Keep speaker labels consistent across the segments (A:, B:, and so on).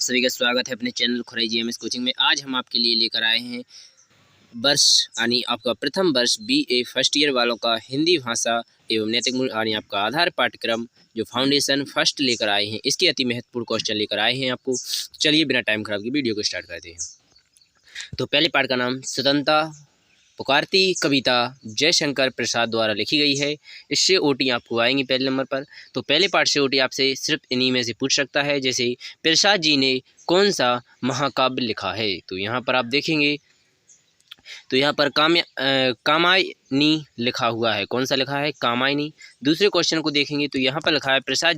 A: सभी का स्वागत है अपने चैनल खुराई जीएमएस कोचिंग में। आज हम आपके लिए लेकर आए हैं वर्ष यानी आपका प्रथम वर्ष बीए फर्स्ट ईयर वालों का हिंदी भाषा एवं नैतिक मूल्य यानी आपका आधार पाठ्यक्रम जो फाउंडेशन फर्स्ट लेकर आए हैं। इसके अति महत्वपूर्ण क्वेश्चन लेकर आए हैं आपको। चलिए बिना टाइम खराब की वीडियो को स्टार्ट करते हैं। तो पहले पाठ का नाम स्वतंत्रता पुकारती कविता जयशंकर प्रसाद द्वारा लिखी गई है। इससे ओटी आपको आएंगी पहले नंबर पर। तो पहले पार्ट से ओटी आपसे सिर्फ इन्हीं में से पूछ सकता है, जैसे प्रसाद जी ने कौन सा महाकाव्य लिखा है। तो यहाँ पर आप देखेंगे तो यहाँ पर कामायनी लिखा हुआ है। कौन सा लिखा है? कामायनी। दूसरे क्वेश्चन को देखेंगे तो यहाँ पर लिखा है प्रसाद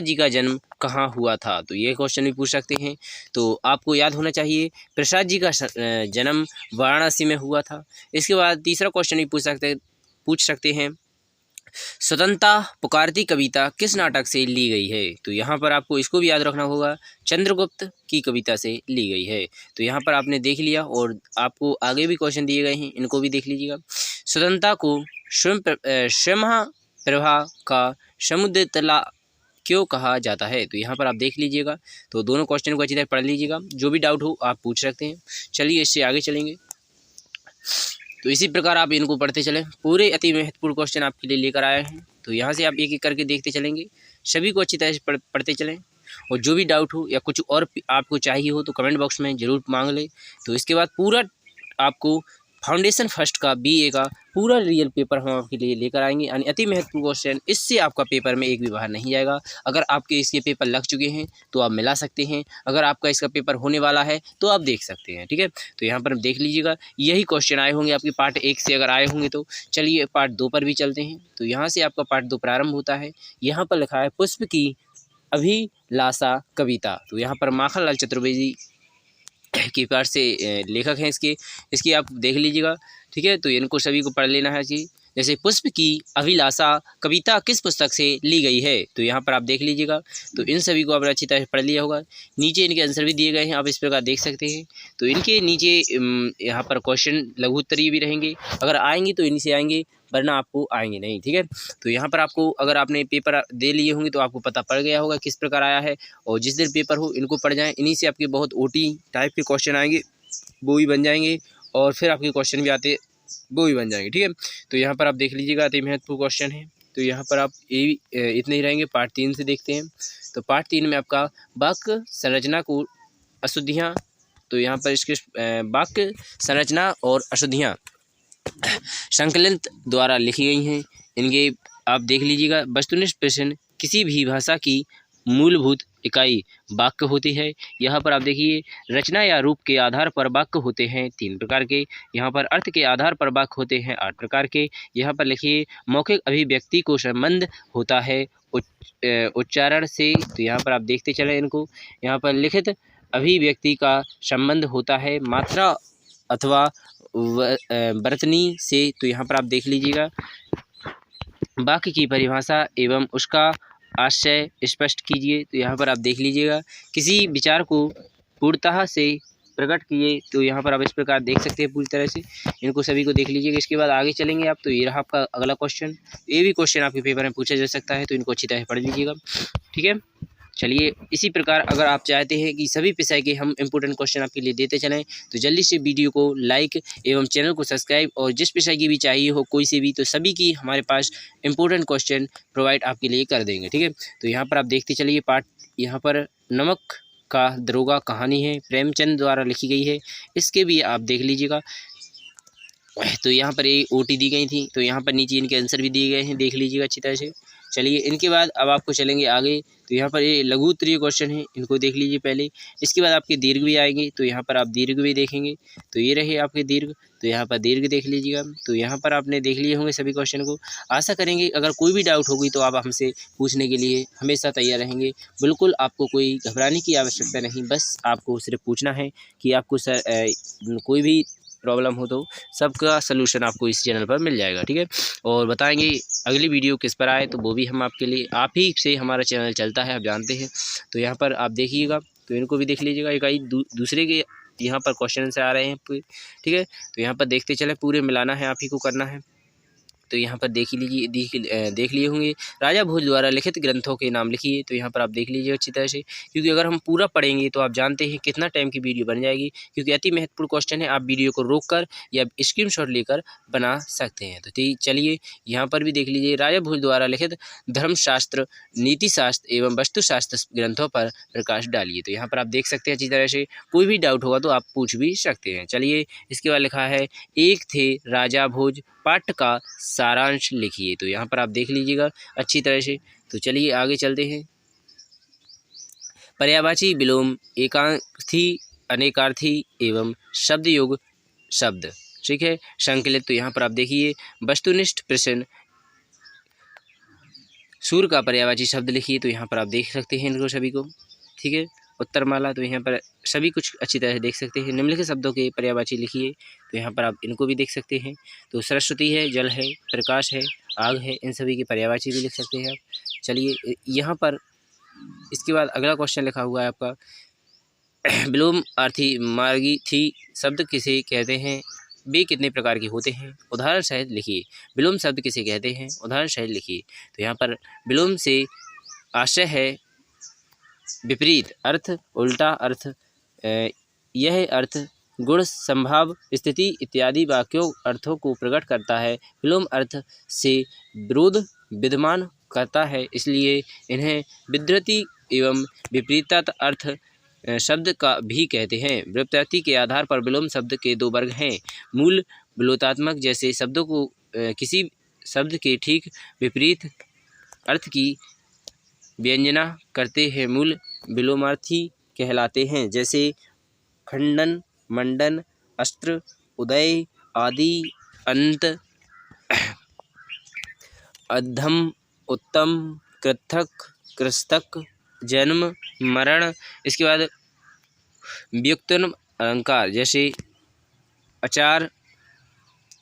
A: जी का जन्म कहाँ हुआ था। तो ये क्वेश्चन भी पूछ सकते हैं। तो आपको याद होना चाहिए प्रसाद जी का जन्म वाराणसी में हुआ था। इसके बाद तीसरा क्वेश्चन भी पूछ सकते हैं स्वतंत्रता पुकारती कविता किस नाटक से ली गई है। तो यहाँ पर आपको इसको भी याद रखना होगा, चंद्रगुप्त की कविता से ली गई है। तो यहाँ पर आपने देख लिया और आपको आगे भी क्वेश्चन दिए गए हैं, इनको भी देख लीजिएगा। स्वतंत्रता को स्वयं प्रभा का समुद्र तला क्यों कहा जाता है। तो यहाँ पर आप देख लीजिएगा। तो दोनों क्वेश्चन को अच्छी तरह पढ़ लीजिएगा, जो भी डाउट हो आप पूछ सकते हैं। चलिए इससे आगे चलेंगे। तो इसी प्रकार आप इनको पढ़ते चलें। पूरे अति महत्वपूर्ण क्वेश्चन आपके लिए लेकर आए हैं। तो यहाँ से आप एक एक करके देखते चलेंगे, सभी को अच्छी तरह से पढ़ते चलें। और जो भी डाउट हो या कुछ और आपको चाहिए हो तो कमेंट बॉक्स में ज़रूर मांग लें। तो इसके बाद पूरा आपको फाउंडेशन फर्स्ट का बीए का पूरा रियल पेपर हम आपके लिए लेकर आएंगे, यानी अति महत्वपूर्ण क्वेश्चन। इससे आपका पेपर में एक भी बाहर नहीं जाएगा। अगर आपके इसके पेपर लग चुके हैं तो आप मिला सकते हैं, अगर आपका इसका पेपर होने वाला है तो आप देख सकते हैं। ठीक है, तो यहाँ पर देख लीजिएगा, यही क्वेश्चन आए होंगे आपके पार्ट 1 से अगर आए होंगे तो। चलिए पार्ट 2 पर भी चलते हैं। तो यहाँ से आपका पार्ट 2 प्रारंभ होता है। यहाँ पर लिखा है पुष्प की अभिलाषा कविता। तो यहाँ पर माखनलाल चतुर्वेदी के पास से लेखक हैं इसकी आप देख लीजिएगा। ठीक है, तो इनको सभी को पढ़ लेना है जी। जैसे पुष्प की अभिलाषा कविता किस पुस्तक से ली गई है। तो यहाँ पर आप देख लीजिएगा। तो इन सभी को आपने अच्छी तरह पढ़ लिया होगा। नीचे इनके आंसर भी दिए गए हैं, आप इस प्रकार देख सकते हैं। तो इनके नीचे यहाँ पर क्वेश्चन लघु उत्तरीय भी रहेंगे, अगर आएंगे तो इनसे आएंगे, वरना आपको आएंगे नहीं। ठीक है, तो यहाँ पर आपको अगर आपने पेपर दे लिए होंगे तो आपको पता पड़ गया होगा किस प्रकार आया है। और जिस दिन पेपर हो इनको पढ़ जाएं, इन्हीं से आपके बहुत ओटी टाइप के क्वेश्चन आएंगे, वो भी बन जाएंगे। और फिर आपके क्वेश्चन भी आते वो भी बन जाएंगे। ठीक है, तो यहाँ पर आप देख लीजिएगा, अति महत्वपूर्ण क्वेश्चन है। तो यहाँ पर आप ये इतने ही रहेंगे। पार्ट 3 से देखते हैं। तो पार्ट 3 में आपका वाक्य संरचना को अशुद्धियाँ, तो यहाँ पर इसके वाक्य संरचना और अशुद्धियाँ संकलन द्वारा लिखी गई हैं। इनके आप देख लीजिएगा। वस्तुनिष्ठ प्रश्न किसी भी भाषा की मूलभूत इकाई वाक्य होती है। यहाँ पर आप देखिए, रचना या रूप के आधार पर वाक्य होते हैं 3 प्रकार के। यहाँ पर अर्थ के आधार पर वाक्य होते हैं 8 प्रकार के। यहाँ पर लिखिए मौखिक अभिव्यक्ति को संबंध होता है उच्चारण से। तो यहाँ पर आप देखते चले इनको। यहाँ पर लिखित अभिव्यक्ति का संबंध होता है मात्रा अथवा वर्तनी से। तो यहाँ पर आप देख लीजिएगा। वाक्य की परिभाषा एवं उसका आशय स्पष्ट कीजिए। तो यहाँ पर आप देख लीजिएगा, किसी विचार को पूर्णतः से प्रकट किए। तो यहाँ पर आप इस प्रकार देख सकते हैं पूरी तरह से। इनको सभी को देख लीजिएगा। इसके बाद आगे चलेंगे आप। तो ये रहा आपका अगला क्वेश्चन। ये भी क्वेश्चन आपके पेपर में पूछा जा सकता है, तो इनको अच्छी तरह पढ़ लीजिएगा। ठीक है, चलिए इसी प्रकार अगर आप चाहते हैं कि सभी विषय के हम इंपॉर्टेंट क्वेश्चन आपके लिए देते चलें तो जल्दी से वीडियो को लाइक एवं चैनल को सब्सक्राइब, और जिस विषय की भी चाहिए हो कोई से भी, तो सभी की हमारे पास इंपॉर्टेंट क्वेश्चन प्रोवाइड आपके लिए कर देंगे। ठीक है, तो यहाँ पर आप देखते चलिए पार्ट। यहाँ पर नमक का दरोगा कहानी है, प्रेमचंद द्वारा लिखी गई है। इसके भी आप देख लीजिएगा। तो यहाँ पर ये ओटी दी गई थी। तो यहाँ पर नीचे इनके आंसर भी दिए गए हैं, देख लीजिएगा अच्छी तरह से। चलिए इनके बाद अब आपको चलेंगे आगे। तो यहाँ पर ये लघु उत्तरीय क्वेश्चन है, इनको देख लीजिए पहले। इसके बाद आपके दीर्घ भी आएंगे। तो यहाँ पर आप दीर्घ भी देखेंगे। तो ये रहे आपके दीर्घ। तो यहाँ पर दीर्घ देख लीजिएगा। तो यहाँ पर आपने देख लिए होंगे सभी क्वेश्चन को। आशा करेंगे अगर कोई भी डाउट होगी तो आप हमसे पूछने के लिए हमेशा तैयार रहेंगे। बिल्कुल आपको कोई घबराने की आवश्यकता नहीं, बस आपको सिर्फ पूछना है कि आपको कोई भी प्रॉब्लम हो तो सबका सलूशन आपको इस चैनल पर मिल जाएगा। ठीक है, और बताएंगे अगली वीडियो किस पर आए, तो वो भी हम आपके लिए, आप ही से हमारा चैनल चलता है, आप जानते हैं। तो यहाँ पर आप देखिएगा। तो इनको भी देख लीजिएगा। एक दूसरे के यहाँ पर क्वेश्चन से आ रहे हैं। ठीक है, तो यहाँ पर देखते चले, पूरे मिलाना है, आप ही को करना है। तो यहाँ पर देख लिए होंगे। राजा भोज द्वारा लिखित ग्रंथों के नाम लिखिए, तो यहाँ पर आप देख लीजिए अच्छी तरह से, क्योंकि अगर हम पूरा पढ़ेंगे तो आप जानते हैं कितना टाइम की वीडियो बन जाएगी, क्योंकि अति महत्वपूर्ण क्वेश्चन है। आप वीडियो को रोककर या स्क्रीनशॉट लेकर बना सकते हैं। तो चलिए यहाँ पर भी देख लीजिए। राजा भोज द्वारा लिखित धर्मशास्त्र, नीतिशास्त्र एवं वस्तुशास्त्र ग्रंथों पर प्रकाश डालिए। तो यहाँ पर आप देख सकते हैं अच्छी तरह से, कोई भी डाउट होगा तो आप पूछ भी सकते हैं। चलिए इसके बाद लिखा है एक थे राजा भोज, पाठ का सारांश लिखिए। तो यहाँ पर आप देख लीजिएगा अच्छी तरह से। तो चलिए आगे चलते हैं। पर्यायवाची विलोम एकार्थी, अनेकार्थी एवं शब्द योग शब्द, ठीक है, संकलित। तो यहाँ पर आप देखिए वस्तुनिष्ठ प्रश्न, सूर्य का पर्यायवाची शब्द लिखिए। तो यहाँ पर आप देख सकते हैं इनको सभी को, ठीक है। उत्तरमाला, तो यहाँ पर सभी कुछ अच्छी तरह से देख सकते हैं। निम्नलिखित शब्दों के पर्यायवाची लिखिए। तो यहाँ पर आप इनको भी देख सकते हैं। तो सरस्वती है, जल है, प्रकाश है, आग है, इन सभी की पर्यायवाची भी लिख सकते हैं आप। चलिए यहाँ पर इसके बाद अगला क्वेश्चन लिखा हुआ है आपका, विलोम अर्थी मार्गी थी शब्द किसे कहते हैं, वे कितने प्रकार के होते हैं, उदाहरण सहित लिखिए। विलोम शब्द किसे कहते हैं, उदाहरण सहित लिखिए। तो यहाँ पर विलोम से आशय है विपरीत अर्थ, उल्टा अर्थ, यह अर्थ, गुण, संभाव, स्थिति इत्यादि वाक्यों अर्थों को प्रकट करता है। विलोम अर्थ से विरोध विद्यमान करता है, इसलिए इन्हें विद्युति एवं विपरीत अर्थ शब्द का भी कहते हैं। व्युत्पत्ति के आधार पर विलोम शब्द के दो वर्ग हैं। मूल विलोतात्मक, जैसे शब्दों को किसी शब्द के ठीक विपरीत अर्थ की व्यंजना करते हैं, मूल विलोमार्थी कहलाते हैं। जैसे खंडन, मंडन, अस्त्र, उदय आदि। अंत, अधम, उत्तम, कृथक, कृस्तक, जन्म, मरण। इसके बाद व्युत्पन्न अलंकार, जैसे आचार,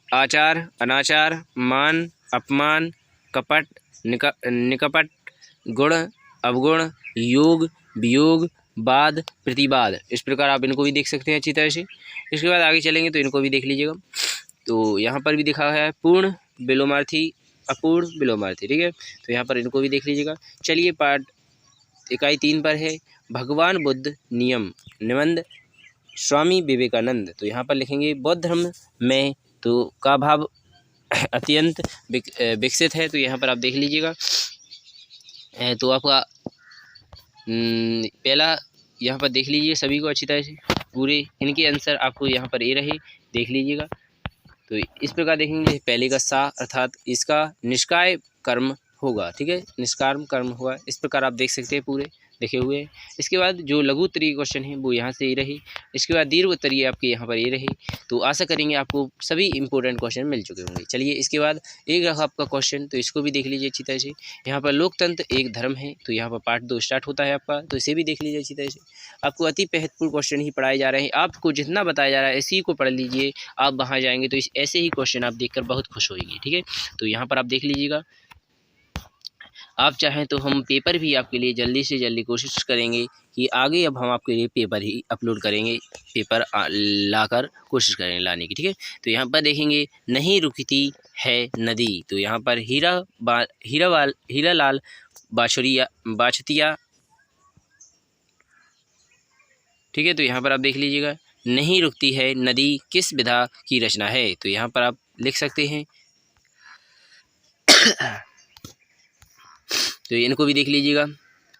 A: आचार, अनाचार, मान, अपमान, कपट, निकपट, गुण, अवगुण, योग, वियोग, वाद, प्रतिवाद। इस प्रकार आप इनको भी देख सकते हैं अच्छी तरह से। इसके बाद आगे चलेंगे तो इनको भी देख लीजिएगा। तो यहाँ पर भी दिखा है पूर्ण विलोमार्थी, अपूर्ण विलोमार्थी, ठीक है। तो यहाँ पर इनको भी देख लीजिएगा। चलिए पाठ इकाई 3 पर है भगवान बुद्ध नियम, निबंध स्वामी विवेकानंद। तो यहाँ पर लिखेंगे बौद्ध धर्म में तो का भाव अत्यंत विकसित है। तो यहाँ पर आप देख लीजिएगा। तो आपका पहला यहाँ पर देख लीजिए सभी को अच्छी तरह से, पूरे इनके आंसर आपको यहाँ पर ये रहे, देख लीजिएगा। तो इस प्रकार देखेंगे, पहले का सा अर्थात इसका निष्काय कर्म होगा, ठीक है, निष्काम कर्म होगा। इस प्रकार आप देख सकते हैं पूरे देखे हुए। इसके बाद जो लघु उत्तरीय क्वेश्चन है वो यहाँ से ही रहे। इसके बाद दीर्घ उत्तरीय आपके यहाँ पर ये रहे। तो आशा करेंगे आपको सभी इंपॉर्टेंट क्वेश्चन मिल चुके होंगे। चलिए इसके बाद एक रहा आपका क्वेश्चन, तो इसको भी देख लीजिए अच्छी तरह से। यहाँ पर लोकतंत्र एक धर्म है, तो यहाँ पर पार्ट 2 स्टार्ट होता है आपका, तो इसे भी देख लीजिए अच्छी तरह से। आपको अति महत्वपूर्ण क्वेश्चन ही पढ़ाए जा रहे हैं, आपको जितना बताया जा रहा है इसी को पढ़ लीजिए। आप वहाँ जाएंगे तो ऐसे ही क्वेश्चन आप देखकर बहुत खुश होंगे, ठीक है। तो यहाँ पर आप देख लीजिएगा। आप चाहें तो हम पेपर भी आपके लिए जल्दी से जल्दी कोशिश करेंगे कि आगे अब हम आपके लिए पेपर ही अपलोड करेंगे, पेपर लाकर कोशिश करेंगे लाने की, ठीक है। तो यहाँ पर देखेंगे नहीं रुकती है नदी। तो यहाँ पर हीरालाल बाछतिया, ठीक है। तो यहाँ पर आप देख लीजिएगा नहीं रुकती है नदी किस विधा की रचना है। तो यहाँ पर आप लिख सकते हैं। तो इनको भी देख लीजिएगा।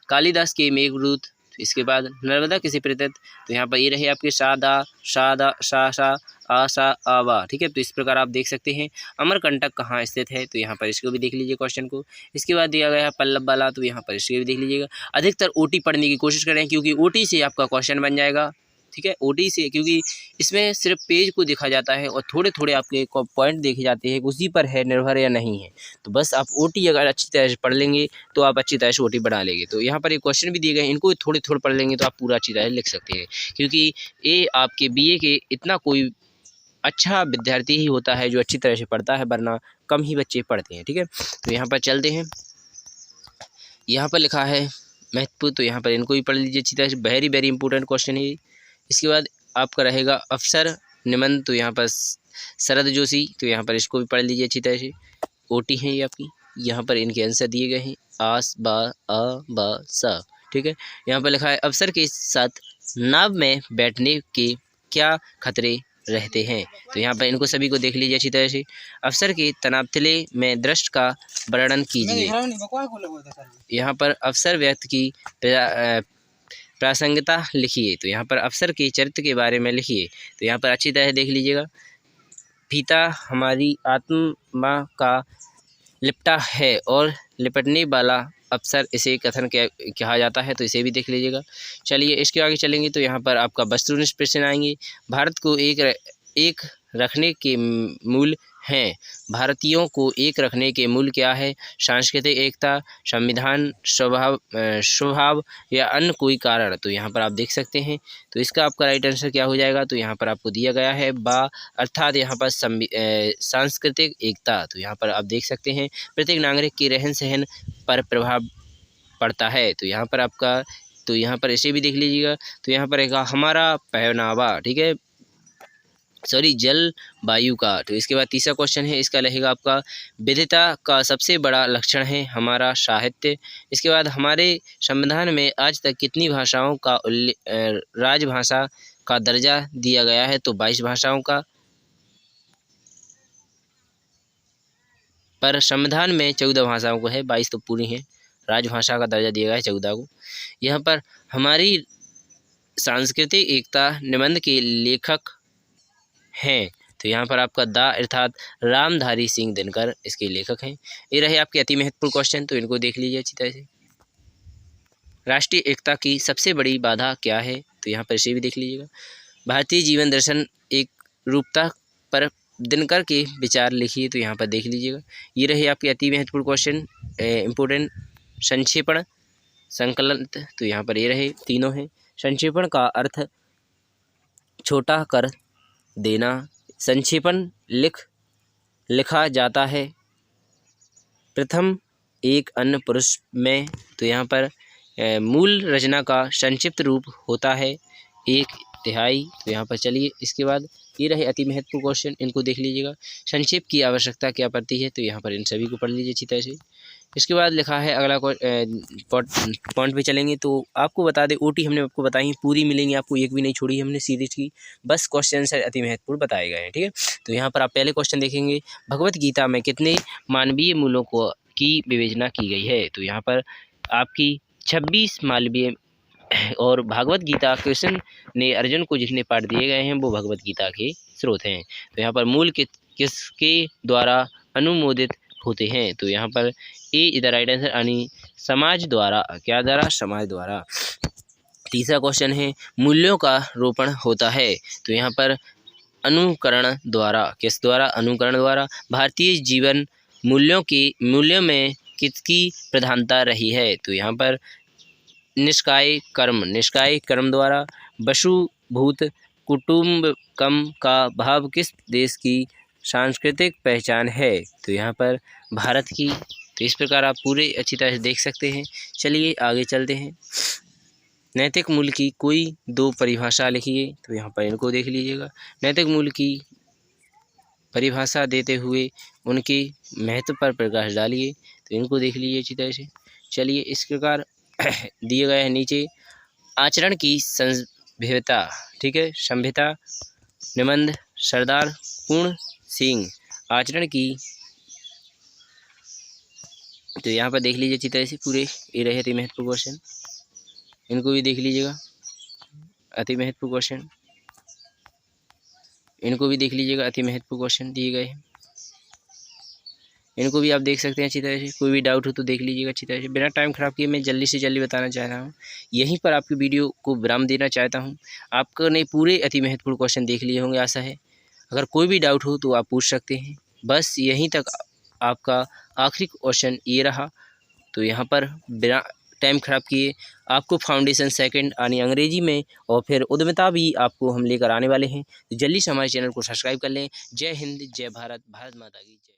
A: कालिदास के मेघदूत। इसके बाद नर्मदा किसे प्रेरित। तो यहाँ पर ये रहे आपके सादा सादा सा सा आ सा आवा, ठीक है। तो इस प्रकार आप देख सकते हैं। अमरकंटक कहाँ स्थित है। तो यहाँ पर इसको भी देख लीजिए क्वेश्चन को। इसके बाद दिया गया है पल्लव वाला, तो यहाँ पर इसको भी देख लीजिएगा। अधिकतर ओटी पढ़ने की कोशिश करें, क्योंकि ओटी से आपका क्वेश्चन बन जाएगा, ठीक है। ओटी से, क्योंकि इसमें सिर्फ पेज को देखा जाता है और थोड़े थोड़े आपके पॉइंट देखे जाते हैं, उसी पर है निर्भर या नहीं है। तो बस आप ओटी अगर अच्छी तरह से पढ़ लेंगे तो आप अच्छी तरह से ओटी बना लेंगे। तो यहाँ पर एक क्वेश्चन भी दिए गए, इनको थोड़े थोड़े पढ़ लेंगे तो आप पूरा अच्छी तरह से लिख सकते हैं, क्योंकि ये आपके बीए के इतना कोई अच्छा विद्यार्थी ही होता है जो अच्छी तरह से पढ़ता है, वरना कम ही बच्चे पढ़ते हैं, ठीक है। तो यहाँ पर चलते हैं। यहाँ पर लिखा है महत्वपूर्ण, तो यहाँ पर इनको भी पढ़ लीजिए अच्छी तरह से, वेरी वेरी इंपॉर्टेंट क्वेश्चन है। इसके बाद आपका रहेगा अफसर निबंध। तो यहाँ पर शरद जोशी। तो यहाँ पर इसको भी पढ़ लीजिए अच्छी तरह से। ओटी हैं ये आपकी। यहाँ पर इनके आंसर दिए गए हैं आस बा अ ब स। ठीक है, यहाँ पर लिखा है अफसर के साथ नाव में बैठने के क्या खतरे रहते हैं। तो यहाँ पर इनको सभी को देख लीजिए अच्छी तरह से। अफसर के तनावतले में दृश्य का वर्णन कीजिए। यहाँ पर अफसर व्यक्ति की प्रासंगिकता लिखिए। तो यहाँ पर अफसर के चरित्र के बारे में लिखिए। तो यहाँ पर अच्छी तरह देख लीजिएगा। पिता हमारी आत्मा का लिपटा है और लिपटने वाला अफसर इसे कथन कहा जाता है। तो इसे भी देख लीजिएगा। चलिए इसके आगे चलेंगे तो यहाँ पर आपका वस्तुनिष्ठ प्रश्न आएंगे। भारत को एक रखने के मूल हैं। भारतीयों को एक रखने के मूल क्या है? सांस्कृतिक एकता, संविधान, स्वभाव या अन्य कोई कारण। तो यहाँ पर आप देख सकते हैं। तो इसका आपका राइट आंसर क्या हो जाएगा? तो यहाँ पर आपको दिया गया है बा, अर्थात यहाँ पर सांस्कृतिक एकता। तो यहाँ पर आप देख सकते हैं प्रत्येक नागरिक के रहन सहन पर प्रभाव पड़ता है। तो यहाँ पर आपका, तो यहाँ पर इसे भी देख लीजिएगा। तो यहाँ पर एक हमारा पहनावा, ठीक है, सॉरी जलवायु का। तो इसके बाद तीसरा क्वेश्चन है, इसका रहेगा आपका विविधता का सबसे बड़ा लक्षण है हमारा साहित्य। इसके बाद हमारे संविधान में आज तक कितनी भाषाओं का राजभाषा का दर्जा दिया गया है? तो 22 भाषाओं का, पर संविधान में 14 भाषाओं को है, 22 तो पूरी हैं। राजभाषा का दर्जा दिया गया है 14 को। यहाँ पर हमारी सांस्कृतिक एकता निबंध के लेखक हैं। तो यहाँ पर आपका दा अर्थात रामधारी सिंह दिनकर इसके लेखक हैं। ये रहे आपके अति महत्वपूर्ण क्वेश्चन। तो इनको देख लीजिए अच्छी तरह से। राष्ट्रीय एकता की सबसे बड़ी बाधा क्या है? तो यहाँ पर इसे भी देख लीजिएगा। भारतीय जीवन दर्शन एक रूपता पर दिनकर के विचार लिखिए। तो यहाँ पर देख लीजिएगा। ये रहे आपके अति महत्वपूर्ण क्वेश्चन, इम्पोर्टेंट संक्षेपण संकलन। तो यहाँ पर ये रहे, तीनों हैं। संक्षेपण का अर्थ छोटा कर देना। संक्षेपण लिखा जाता है प्रथम एक अन्य पुरुष में। तो यहाँ पर मूल रचना का संक्षिप्त रूप होता है 1/3। तो यहाँ पर चलिए इसके बाद ये रहे अति महत्वपूर्ण क्वेश्चन, इनको देख लीजिएगा। संक्षेप की आवश्यकता क्या पड़ती है? तो यहाँ पर इन सभी को पढ़ लीजिए अच्छी तरह से। इसके बाद लिखा है अगला पॉइंट पे चलेंगे। तो आपको बता दें ओटी हमने आपको बताई पूरी मिलेंगी आपको, एक भी नहीं छोड़ी हमने सीरीज की, बस क्वेश्चन आंसर अति महत्वपूर्ण बताए गए हैं। ठीक है, तो यहाँ पर आप पहले क्वेश्चन देखेंगे, भगवत गीता में कितने मानवीय मूल्यों की विवेचना की गई है? तो यहाँ पर आपकी 26 मानवीय, और भागवत गीता कृष्ण ने अर्जुन को जितने पाठ दिए गए हैं वो भगवत गीता के स्रोत हैं। तो यहाँ पर मूल किसके द्वारा अनुमोदित होते हैं? तो यहाँ पर ए इधर राइट आंसर, यानी समाज द्वारा। क्या द्वारा? समाज द्वारा। तीसरा क्वेश्चन है मूल्यों का रोपण होता है। तो यहाँ पर अनुकरण द्वारा। किस द्वारा? अनुकरण द्वारा। भारतीय जीवन मूल्यों में किसकी प्रधानता रही है? तो यहाँ पर निष्काय कर्म द्वारा। वसुभूत कुटुम्बकम का भाव किस देश की सांस्कृतिक पहचान है? तो यहाँ पर भारत की। तो इस प्रकार आप पूरे अच्छी तरह से देख सकते हैं। चलिए आगे चलते हैं। नैतिक मूल्य की कोई 2 परिभाषा लिखिए। तो यहाँ पर इनको देख लीजिएगा। नैतिक मूल्य की परिभाषा देते हुए उनके महत्व पर प्रकाश डालिए। तो इनको देख लीजिए अच्छी तरह से। चलिए इस प्रकार दिए गए हैं नीचे। आचरण की सभ्यता, ठीक है, सभ्यता निबंध सरदार पूर्ण सिंह। आचरण की, तो यहाँ पर देख लीजिए अच्छी तरह से पूरे। ये रहे अति महत्वपूर्ण क्वेश्चन, इनको भी देख लीजिएगा। अति महत्वपूर्ण क्वेश्चन, इनको भी देख लीजिएगा। अति महत्वपूर्ण क्वेश्चन दिए गए हैं, इनको भी आप देख सकते हैं अच्छी तरह से। कोई भी डाउट हो तो देख लीजिएगा अच्छी तरह से। बिना टाइम ख़राब किए मैं जल्दी से जल्दी बताना चाह रहा हूँ। यहीं पर आपकी वीडियो को विराम देना चाहता हूँ। आपने पूरे अति महत्वपूर्ण क्वेश्चन देख लिए होंगे आशा है। अगर कोई भी डाउट हो तो आप पूछ सकते हैं। बस यहीं तक आपका आखिरी क्वेश्चन ये रहा। तो यहाँ पर बिना टाइम ख़राब किए आपको फाउंडेशन सेकंड यानी अंग्रेजी में और फिर उद्यमिता भी आपको हम लेकर आने वाले हैं। तो जल्दी से हमारे चैनल को सब्सक्राइब कर लें। जय हिंद, जय भारत, भारत माता की जय।